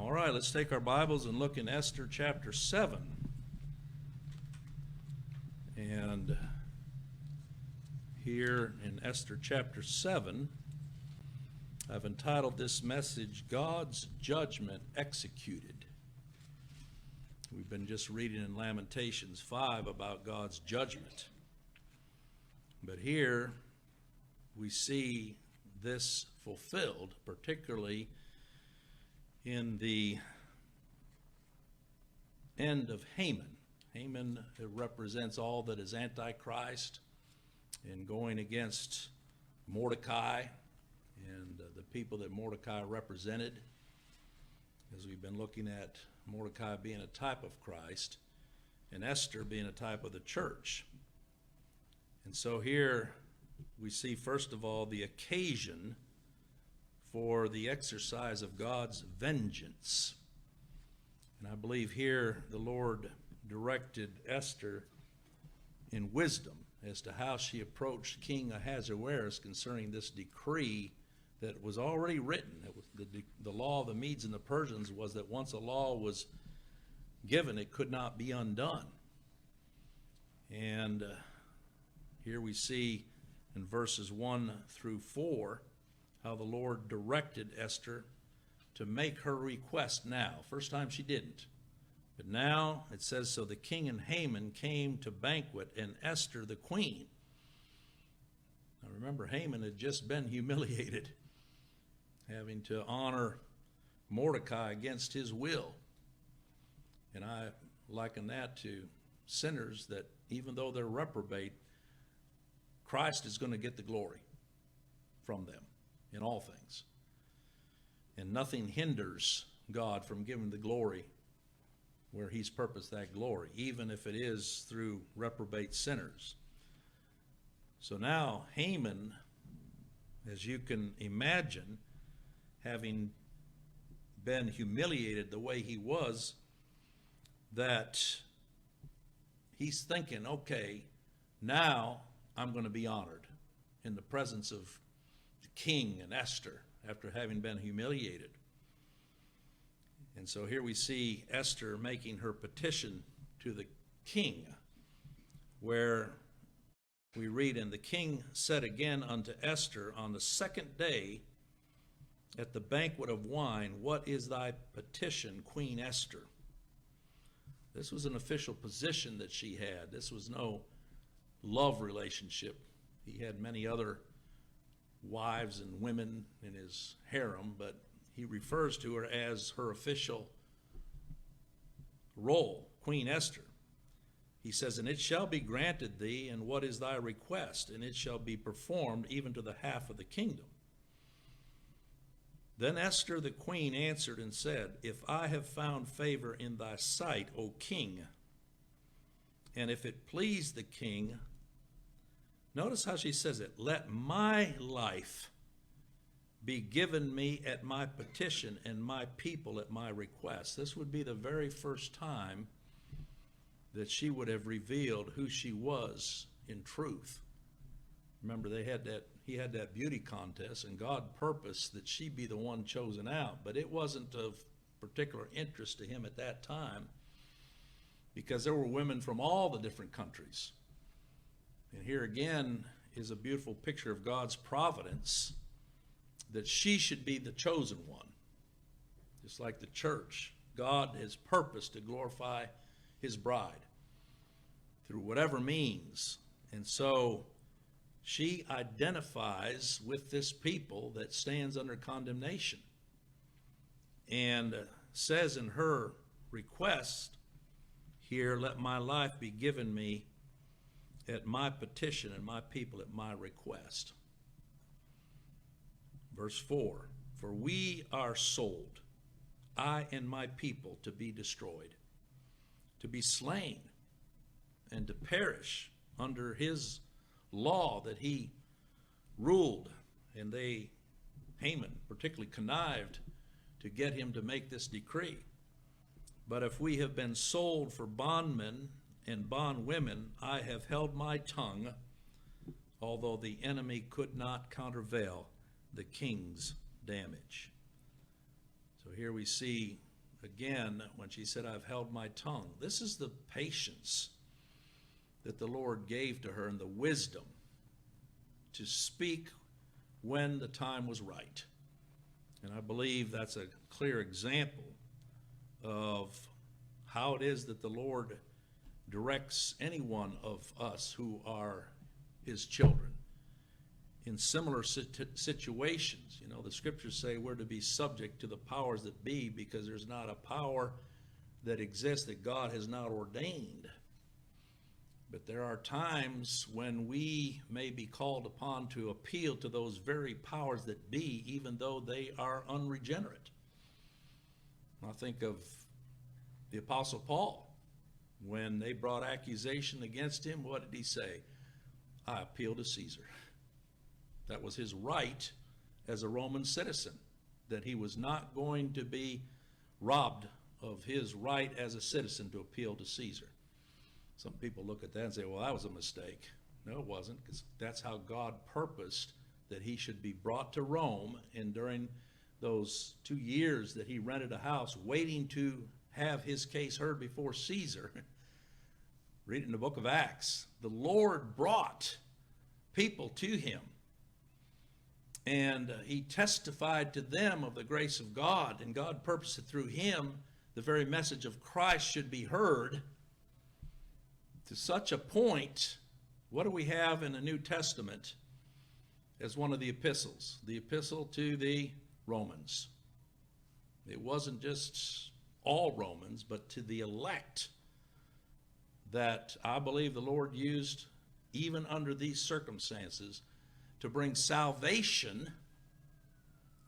All right, let's take our Bibles and look in Esther chapter 7. And here in Esther chapter 7, I've entitled this message, God's Judgment Executed. We've been just reading in Lamentations 5 about God's judgment. But here we see this fulfilled, particularly in the end of Haman. Haman represents all that is Antichrist in going against Mordecai and the people that Mordecai represented, as we've been looking at Mordecai being a type of Christ and Esther being a type of the church. And so here we see, first of all, the occasion for the exercise of God's vengeance. And I believe here the Lord directed Esther in wisdom as to how she approached King Ahasuerus concerning this decree that was already written. It was the law of the Medes and the Persians was that once a law was given, it could not be undone. And here we see in verses 1 through 4 how the Lord directed Esther to make her request now. First time she didn't. But now it says, so the king and Haman came to banquet, and Esther the queen. Now remember, Haman had just been humiliated, having to honor Mordecai against his will. And I liken that to sinners that even though they're reprobate, Christ is going to get the glory from them in all things. And nothing hinders God from giving the glory where he's purposed that glory, even if it is through reprobate sinners. So now Haman, as you can imagine, having been humiliated the way he was, that he's thinking, okay, now I'm going to be honored in the presence of the king and Esther after having been humiliated. And so here we see Esther making her petition to the king, where we read, and the king said again unto Esther on the second day at the banquet of wine, what is thy petition, Queen Esther? This was an official position that she had. This was no love relationship. He had many other wives and women in his harem, but he refers to her as her official role, Queen Esther. He says, and it shall be granted thee, and what is thy request? And it shall be performed even to the half of the kingdom. Then Esther the queen answered and said, if I have found favor in thy sight, O king, and if it please the king, notice how she says it, let my life be given me at my petition and my people at my request. This would be the very first time that she would have revealed who she was in truth. Remember, he had that beauty contest, and God purposed that she be the one chosen out, but it wasn't of particular interest to him at that time because there were women from all the different countries. And here again is a beautiful picture of God's providence, that she should be the chosen one. Just like the church, God has purposed to glorify his bride through whatever means. And so she identifies with this people that stands under condemnation and says in her request here, let my life be given me at my petition and my people at my request. Verse 4, for we are sold, I and my people, to be destroyed, to be slain, and to perish under his law that he ruled. And Haman particularly connived to get him to make this decree. But if we have been sold for bondmen and bondwomen, I have held my tongue, although the enemy could not countervail the king's damage. So here we see again, when she said, I've held my tongue, this is the patience that the Lord gave to her and the wisdom to speak when the time was right. And I believe that's a clear example of how it is that the Lord directs any one of us who are his children in similar situations. You know, the scriptures say we're to be subject to the powers that be, because there's not a power that exists that God has not ordained. But there are times when we may be called upon to appeal to those very powers that be, even though they are unregenerate. I think of the Apostle Paul. When they brought accusation against him, what did he say? I appeal to Caesar. That was his right as a Roman citizen, that he was not going to be robbed of his right as a citizen to appeal to Caesar. Some people look at that and say, well, that was a mistake. No, it wasn't, because that's how God purposed that he should be brought to Rome. And during those 2 years that he rented a house waiting to have his case heard before Caesar, read it in the book of Acts, the Lord brought people to him. And he testified to them of the grace of God, and God purposed that through him the very message of Christ should be heard to such a point. What do we have in the New Testament as one of the epistles? The epistle to the Romans. It wasn't just all Romans, but to the elect, that I believe the Lord used even under these circumstances to bring salvation,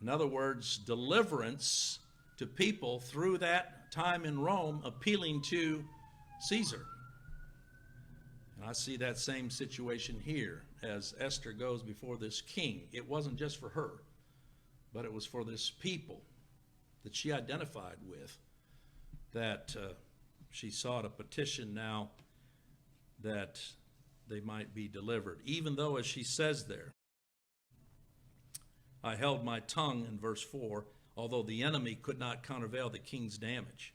in other words, deliverance to people through that time in Rome, appealing to Caesar. And I see that same situation here as Esther goes before this king. It wasn't just for her, but it was for this people that she identified with, that she sought a petition now that they might be delivered. Even though, as she says there, I held my tongue in verse 4, although the enemy could not countervail the king's damage.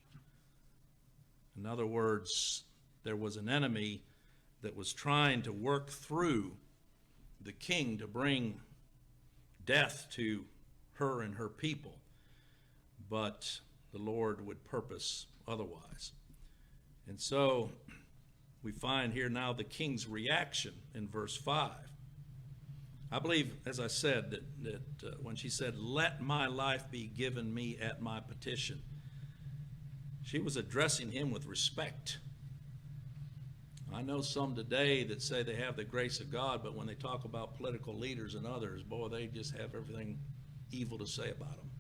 In other words, there was an enemy that was trying to work through the king to bring death to her and her people. But the Lord would purpose otherwise. And so we find here now the king's reaction in verse 5. I believe, as I said, that when she said, let my life be given me at my petition, she was addressing him with respect. I know some today that say they have the grace of God, but when they talk about political leaders and others, boy, they just have everything evil to say about them.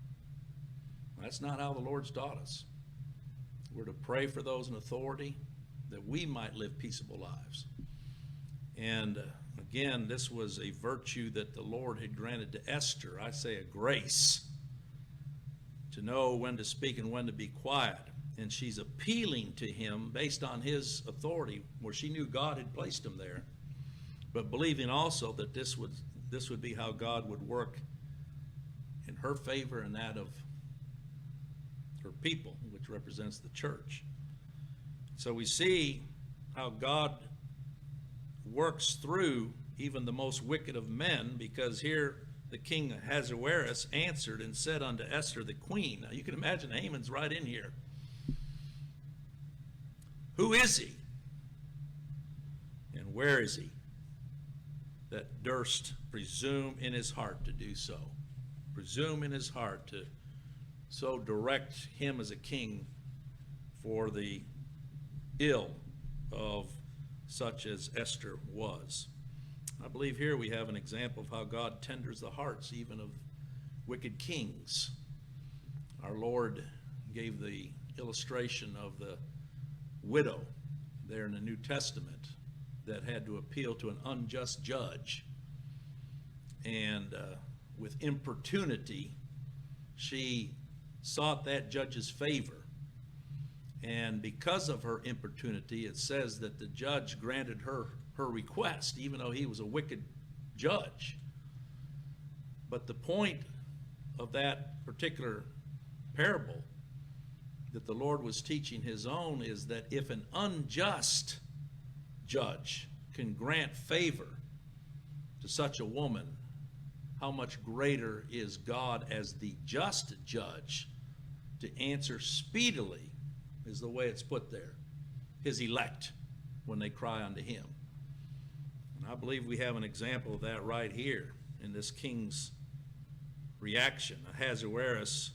That's not how the Lord's taught us. We're to pray for those in authority, that we might live peaceable lives. And again, this was a virtue that the Lord had granted to Esther. I say a grace to know when to speak and when to be quiet. And she's appealing to him based on his authority, where she knew God had placed him there, but believing also that this would be how God would work in her favor and that of her people, which represents the church. So we see how God works through even the most wicked of men, because here the king Ahasuerus answered and said unto Esther the queen. Now you can imagine Haman's right in here. Who is he? And where is he that durst presume in his heart to do so? Presume in his heart to so direct him as a king for the ill of such as Esther was. I believe here we have an example of how God tenders the hearts even of wicked kings. Our Lord gave the illustration of the widow there in the New Testament that had to appeal to an unjust judge, and with importunity she sought that judge's favor, and because of her importunity it says that the judge granted her request, even though he was a wicked judge. But the point of that particular parable that the Lord was teaching his own is that if an unjust judge can grant favor to such a woman, how much greater is God as the just judge to answer speedily, is the way it's put there, his elect when they cry unto him. And I believe we have an example of that right here in this king's reaction. Ahasuerus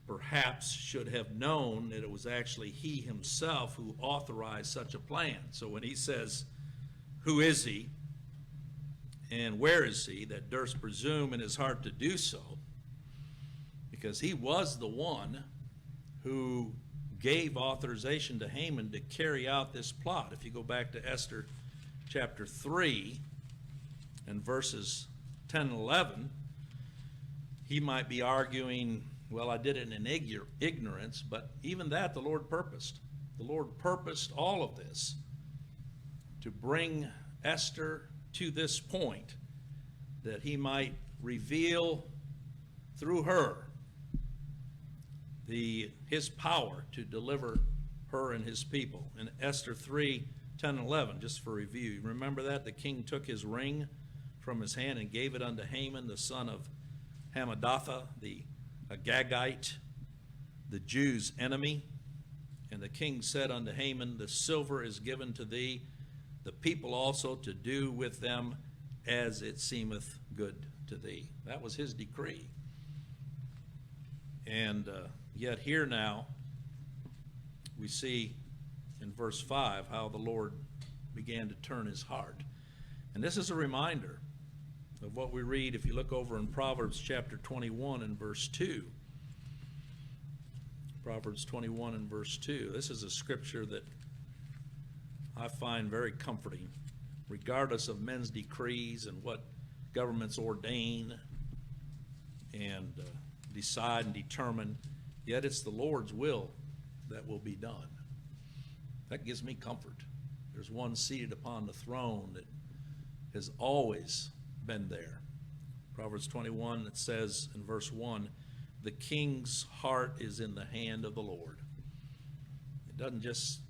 perhaps should have known that it was actually he himself who authorized such a plan. So when he says, who is he and where is he that durst presume in his heart to do so, because he was the one who gave authorization to Haman to carry out this plot. If you go back to Esther chapter 3 and verses 10 and 11, he might be arguing, well, I did it in ignorance, but even that the Lord purposed. The Lord purposed all of this to bring Esther to this point, that he might reveal through her his power to deliver her and his people. In Esther 3, 10 and 11, just for review, remember that? The king took his ring from his hand and gave it unto Haman, the son of Hammedatha, the Agagite, the Jews' enemy. And the king said unto Haman, the silver is given to thee, the people also to do with them as it seemeth good to thee. That was his decree. And yet here now we see in verse 5 how the Lord began to turn his heart. And this is a reminder of what we read if you look over in Proverbs chapter 21 and verse 2. Proverbs 21 and verse 2. This is a scripture that I find very comforting, regardless of men's decrees and what governments ordain and decide and determine, yet it's the Lord's will that will be done. That gives me comfort. There's one seated upon the throne that has always been there. Proverbs 21, it says in verse 1, the king's heart is in the hand of the Lord. It doesn't just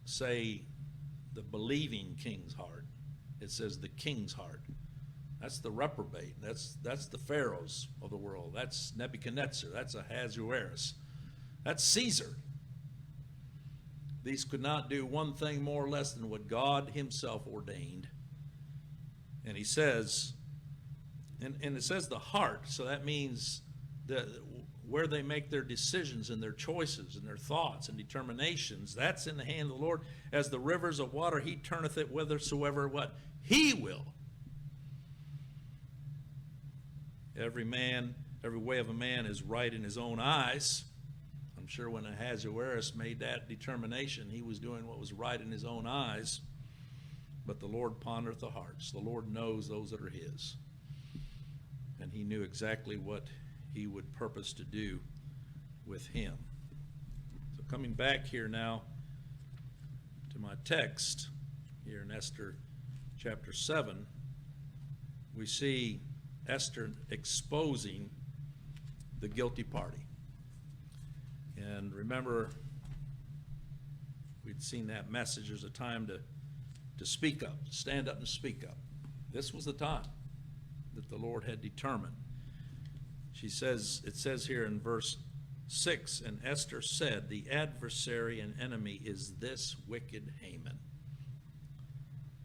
say the believing king's heart. It says the king's heart. That's the reprobate. That's the pharaohs of the world. That's Nebuchadnezzar. That's Ahasuerus. That's Caesar. These could not do one thing more or less than what God himself ordained. And he says, and it says the heart, so that means where they make their decisions and their choices and their thoughts and determinations, that's in the hand of the Lord. As the rivers of water, he turneth it whithersoever what he will. Every way of a man is right in his own eyes. I'm sure when Ahasuerus made that determination, he was doing what was right in his own eyes. But the Lord pondereth the hearts. The Lord knows those that are his. And he knew exactly what he would purpose to do with him. So coming back here now to my text, here in Esther chapter 7, we see Esther exposing the guilty party. And remember, we'd seen that message. There's a time to speak up, to stand up and speak up. This was the time that the Lord had determined. It says here in verse 6, and Esther said, the adversary and enemy is this wicked Haman.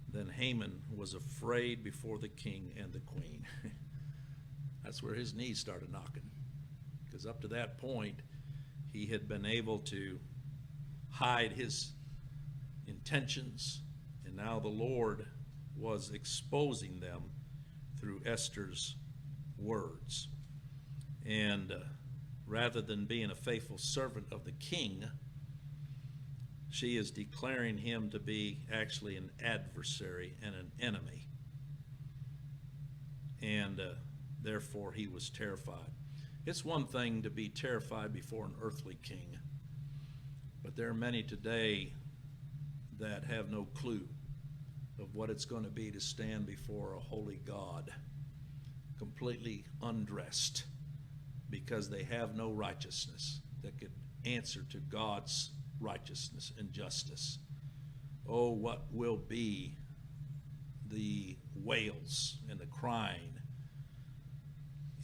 Then Haman was afraid before the king and the queen. That's where his knees started knocking. Because up to that point, he had been able to hide his intentions, and now the Lord was exposing them through Esther's words. And rather than being a faithful servant of the king, she is declaring him to be actually an adversary and an enemy. And therefore he was terrified. It's one thing to be terrified before an earthly king, but there are many today that have no clue of what it's going to be to stand before a holy God, completely undressed, because they have no righteousness that could answer to God's righteousness and justice. Oh, what will be the wails and the crying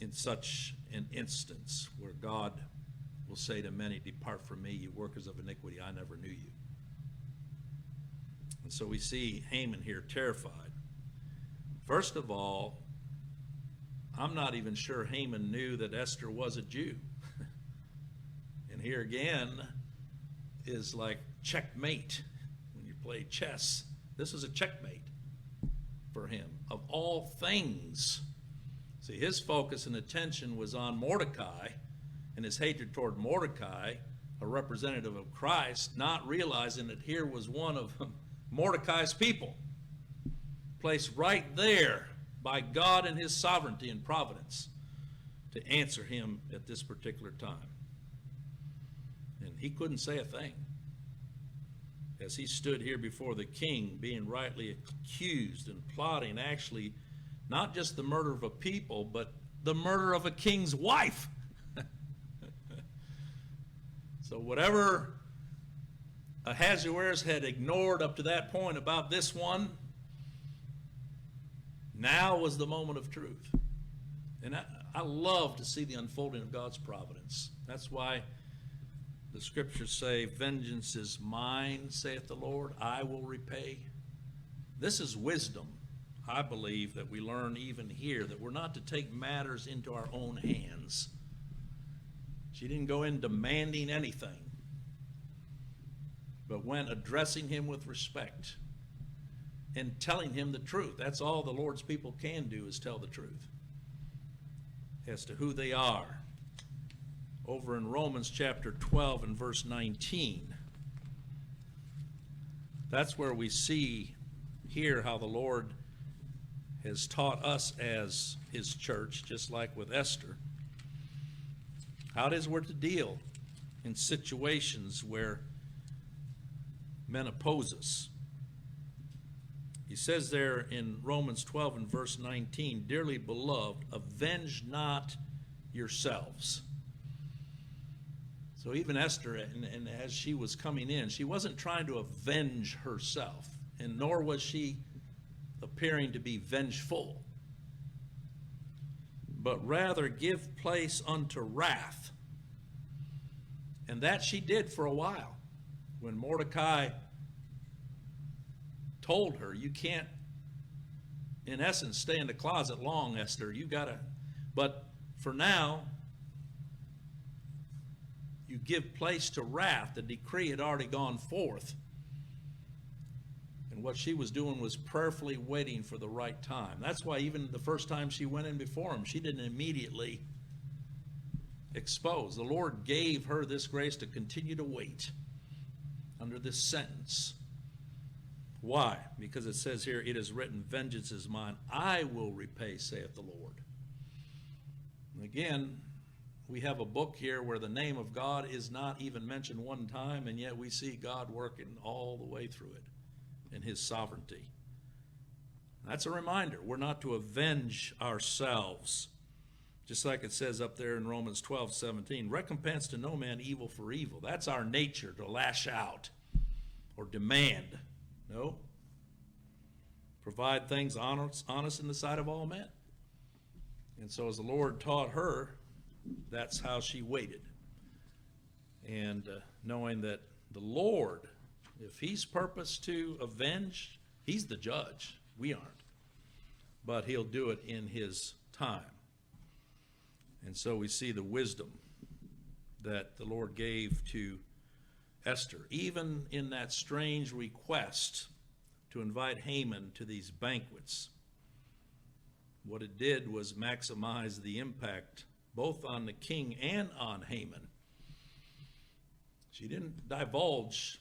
in such an instance where God will say to many, "Depart from me, you workers of iniquity, I never knew you." And so we see Haman here terrified. First of all, I'm not even sure Haman knew that Esther was a Jew. And here again is like checkmate when you play chess. This is a checkmate for him. Of all things, see, his focus and attention was on Mordecai and his hatred toward Mordecai, a representative of Christ, not realizing that here was one of Mordecai's people, placed right there by God and his sovereignty and providence to answer him at this particular time. And he couldn't say a thing as he stood here before the king, being rightly accused and plotting actually not just the murder of a people, but the murder of a king's wife. So whatever Ahasuerus had ignored up to that point about this one, now was the moment of truth. And I love to see the unfolding of God's providence. That's why the scriptures say, "Vengeance is mine, saith the Lord, I will repay." This is wisdom, I believe, that we learn even here, that we're not to take matters into our own hands. She didn't go in demanding anything, but went addressing him with respect and telling him the truth. That's all the Lord's people can do, is tell the truth as to who they are. Over in Romans chapter 12 and verse 19, that's where we see here how the Lord has taught us as his church, just like with Esther, how it is we're to deal in situations where men oppose us. He says there in Romans 12 and verse 19, "Dearly beloved, avenge not yourselves." So even Esther, and as she was coming in, she wasn't trying to avenge herself, and nor was she appearing to be vengeful, but rather give place unto wrath. And that she did for a while. When Mordecai told her, "You can't, in essence, stay in the closet long, Esther. You gotta, but for now, you give place to wrath." The decree had already gone forth. And what she was doing was prayerfully waiting for the right time. That's why even the first time she went in before him, she didn't immediately expose. The Lord gave her this grace to continue to wait under this sentence. Why? Because it says here, "It is written, vengeance is mine, I will repay, saith the Lord." And again, we have a book here where the name of God is not even mentioned one time, and yet we see God working all the way through it in his sovereignty. That's a reminder. We're not to avenge ourselves. Just like it says up there in Romans 12:17, "Recompense to no man evil for evil." That's our nature, to lash out or demand. No. Provide things honest in the sight of all men. And so as the Lord taught her, that's how she waited. And knowing that the Lord, if he's purposed to avenge, he's the judge. We aren't. But he'll do it in his time. And so we see the wisdom that the Lord gave to Esther, even in that strange request to invite Haman to these banquets. What it did was maximize the impact both on the king and on Haman. She didn't divulge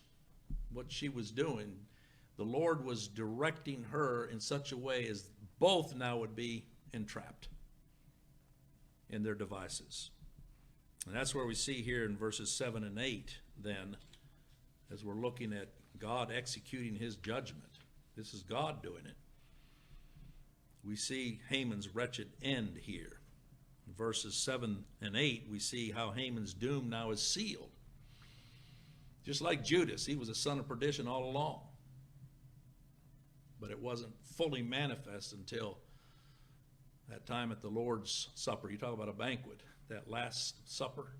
what she was doing. The Lord was directing her in such a way as both now would be entrapped in their devices. And that's where we see here in verses 7 and 8 then, as we're looking at God executing his judgment. This is God doing it. We see Haman's wretched end here. In verses 7 and 8, we see how Haman's doom now is sealed. Just like Judas, he was a son of perdition all along. But it wasn't fully manifest until that time at the Lord's Supper. You talk about a banquet, that Last Supper,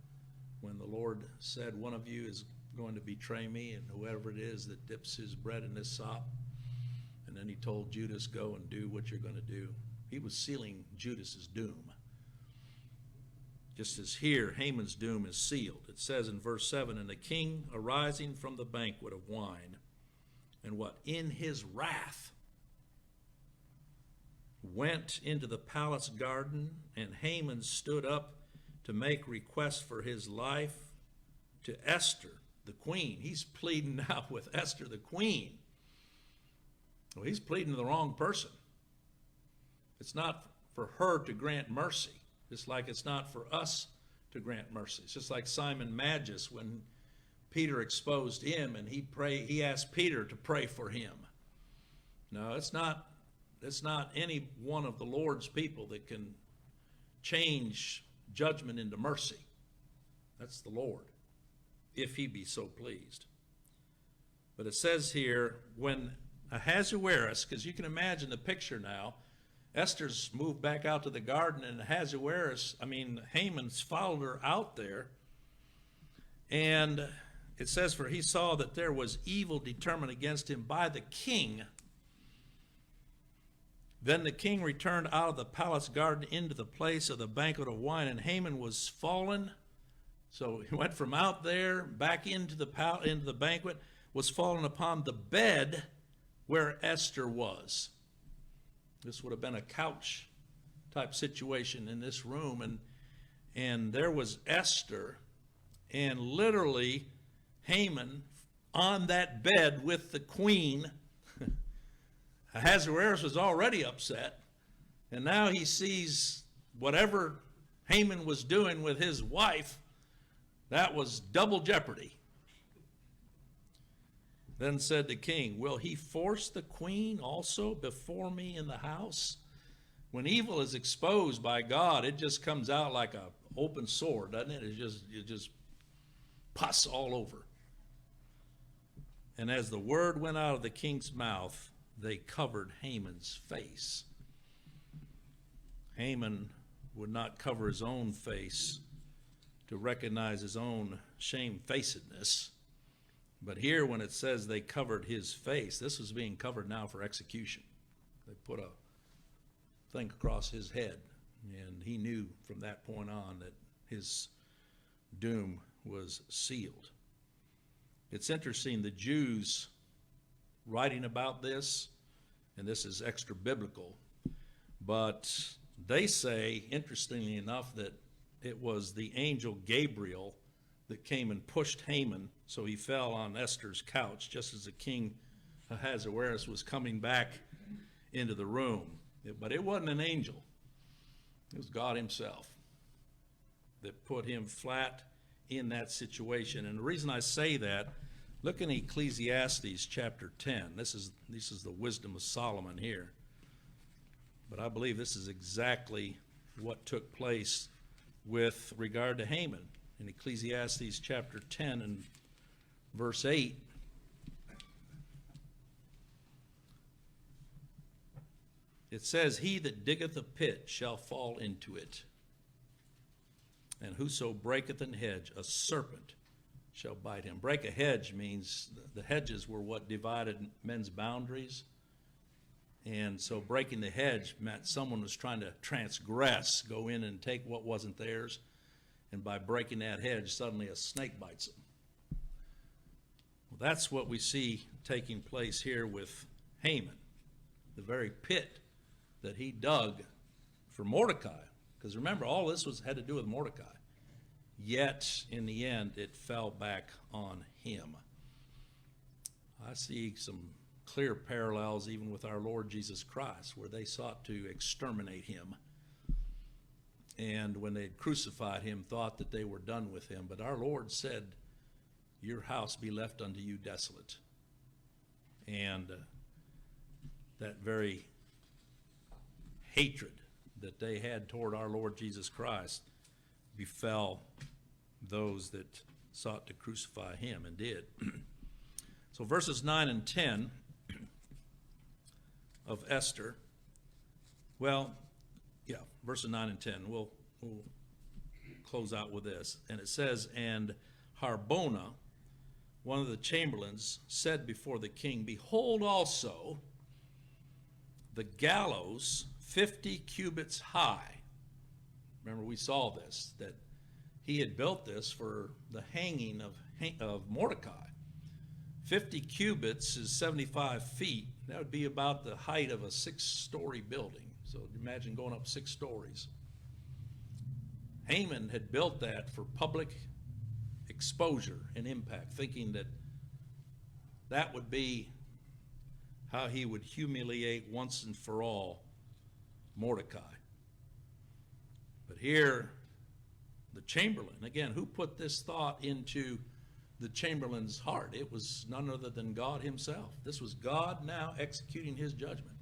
when the Lord said, one of you is going to betray me, and whoever it is that dips his bread in this sop. And then he told Judas, go and do what you're going to do. He was sealing Judas's doom. Just as here, Haman's doom is sealed. It says in verse 7, and the king arising from the banquet of wine, and what? In his wrath, went into the palace garden, and Haman stood up to make request for his life to Esther, the queen. He's pleading now with Esther, the queen. Well, he's pleading to the wrong person. It's not for her to grant mercy. Just like it's not for us to grant mercy. It's just like Simon Magus when Peter exposed him and he asked Peter to pray for him. No, it's not any one of the Lord's people that can change judgment into mercy. That's the Lord, if he be so pleased. But it says here, when Ahasuerus, because you can imagine the picture now, Esther's moved back out to the garden, and Haman's followed her out there. And it says, for he saw that there was evil determined against him by the king. Then the king returned out of the palace garden into the place of the banquet of wine, and Haman was fallen. So he went from out there back into the banquet, was fallen upon the bed where Esther was. This would have been a couch type situation in this room. And there was Esther, and literally Haman on that bed with the queen. Ahasuerus was already upset, and now he sees whatever Haman was doing with his wife. That was double jeopardy. Then said the king, will he force the queen also before me in the house? When evil is exposed by God, it just comes out like an open sword, doesn't it? It just pus all over. And as the word went out of the king's mouth, they covered Haman's face. Haman would not cover his own face to recognize his own shamefacedness. But here, when it says they covered his face, this was being covered now for execution. They put a thing across his head, and he knew from that point on that his doom was sealed. It's interesting, the Jews writing about this, and this is extra biblical, but they say, interestingly enough, that it was the angel Gabriel that came and pushed Haman, so he fell on Esther's couch just as the king Ahasuerus was coming back into the room. But it wasn't an angel. It was God himself that put him flat in that situation. And the reason I say that, look in Ecclesiastes chapter 10. This is the wisdom of Solomon here. But I believe this is exactly what took place with regard to Haman. In Ecclesiastes chapter 10 and verse 8, it says, he that diggeth a pit shall fall into it, and whoso breaketh an hedge, a serpent shall bite him. Break a hedge means the hedges were what divided men's boundaries. And so breaking the hedge meant someone was trying to transgress, go in and take what wasn't theirs. And by breaking that hedge, suddenly a snake bites them. Well, that's what we see taking place here with Haman. The very pit that he dug for Mordecai. Because remember, all this had to do with Mordecai. Yet, in the end, it fell back on him. I see some clear parallels even with our Lord Jesus Christ, where they sought to exterminate him. And when they had crucified him, thought that they were done with him. But our Lord said, your house be left unto you desolate. And that very hatred that they had toward our Lord Jesus Christ befell those that sought to crucify him and did. So verses 9 and 10 of Esther, verses 9 and 10, we'll close out with this. And it says, and Harbona, one of the chamberlains, said before the king, behold also the gallows 50 cubits high. Remember, we saw this, that he had built this for the hanging of Mordecai. 50 cubits is 75 feet. That would be about the height of a 6-story building. So imagine going up 6 stories. Haman had built that for public exposure and impact, thinking that that would be how he would humiliate once and for all Mordecai. But here, the chamberlain, again, who put this thought into the chamberlain's heart? It was none other than God himself. This was God now executing his judgment.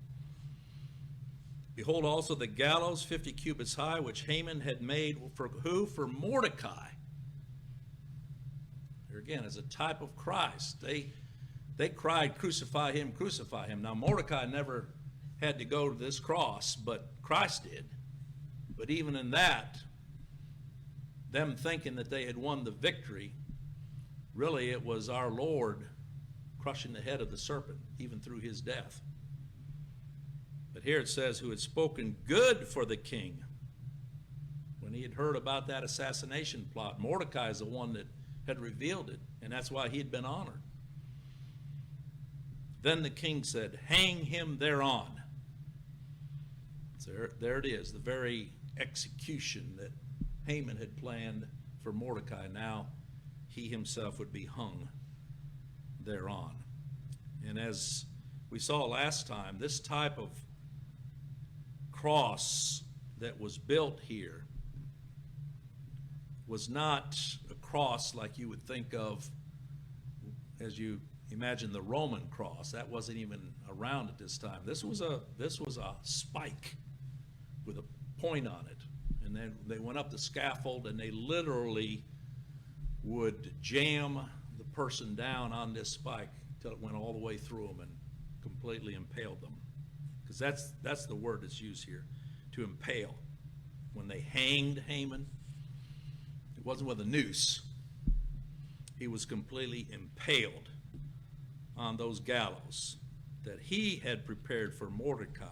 Behold also the gallows 50 cubits high, which Haman had made for who? For Mordecai. Here again, as a type of Christ. They cried, crucify him, crucify him. Now Mordecai never had to go to this cross, but Christ did. But even in that, them thinking that they had won the victory, really it was our Lord crushing the head of the serpent, even through his death. But here it says, who had spoken good for the king. When he had heard about that assassination plot, Mordecai is the one that had revealed it, and that's why he had been honored. Then the king said, hang him thereon. So there it is, the very execution that Haman had planned for Mordecai. Now he himself would be hung thereon. And as we saw last time, this type of cross that was built here was not a cross like you would think of as you imagine the Roman cross. That wasn't even around at this time. This was a spike with a point on it. And then they went up the scaffold and they literally would jam the person down on this spike until it went all the way through them and completely impaled them. Because that's the word that's used here, to impale. When they hanged Haman, it wasn't with a noose. He was completely impaled on those gallows that he had prepared for Mordecai.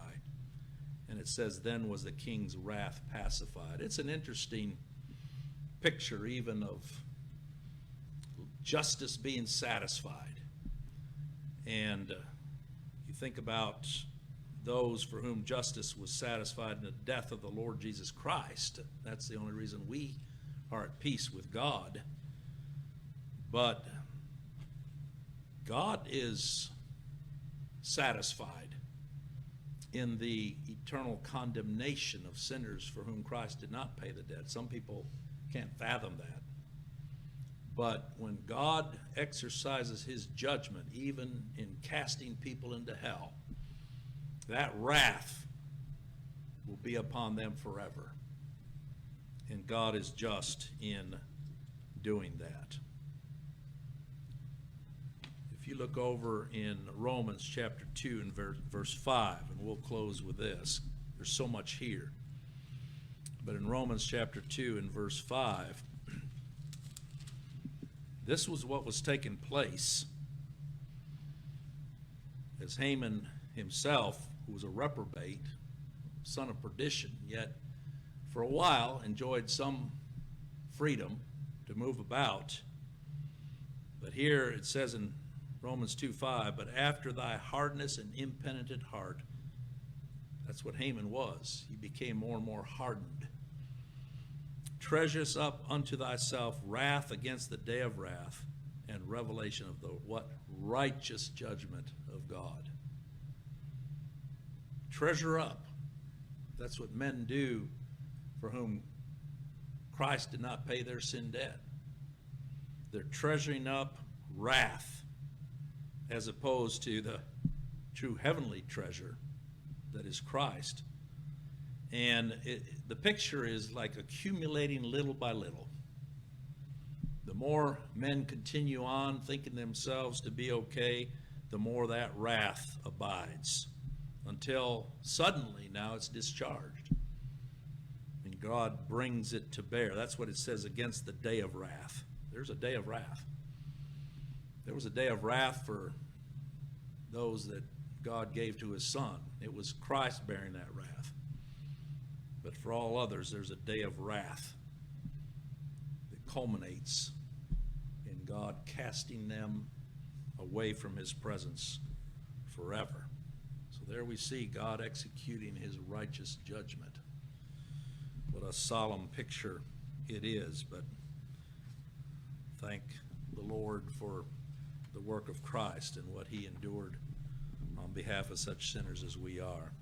And it says, then was the king's wrath pacified. It's an interesting picture even of justice being satisfied. And you think about those for whom justice was satisfied in the death of the Lord Jesus Christ. That's the only reason we are at peace with God. But God is satisfied in the eternal condemnation of sinners for whom Christ did not pay the debt. Some people can't fathom that. But when God exercises his judgment, even in casting people into hell, that wrath will be upon them forever. And God is just in doing that. If you look over in Romans chapter 2 and verse 5, and we'll close with this. There's so much here. But in Romans chapter 2 and verse 5, this was what was taking place as Haman himself, who was a reprobate, son of perdition, yet for a while enjoyed some freedom to move about. But here it says in Romans 2:5, but after thy hardness and impenitent heart, that's what Haman was. He became more and more hardened. Treasures up unto thyself wrath against the day of wrath and revelation of the what? Righteous judgment of God. Treasure up. That's what men do for whom Christ did not pay their sin debt. They're treasuring up wrath as opposed to the true heavenly treasure that is Christ. And the picture is like accumulating little by little. The more men continue on thinking themselves to be okay, the more that wrath abides, until suddenly now it's discharged. And God brings it to bear. That's what it says, against the day of wrath. There's a day of wrath. There was a day of wrath for those that God gave to his Son. It was Christ bearing that wrath. But for all others, there's a day of wrath that culminates in God casting them away from his presence forever. So there we see God executing his righteous judgment. What a solemn picture it is, but thank the Lord for the work of Christ and what he endured on behalf of such sinners as we are.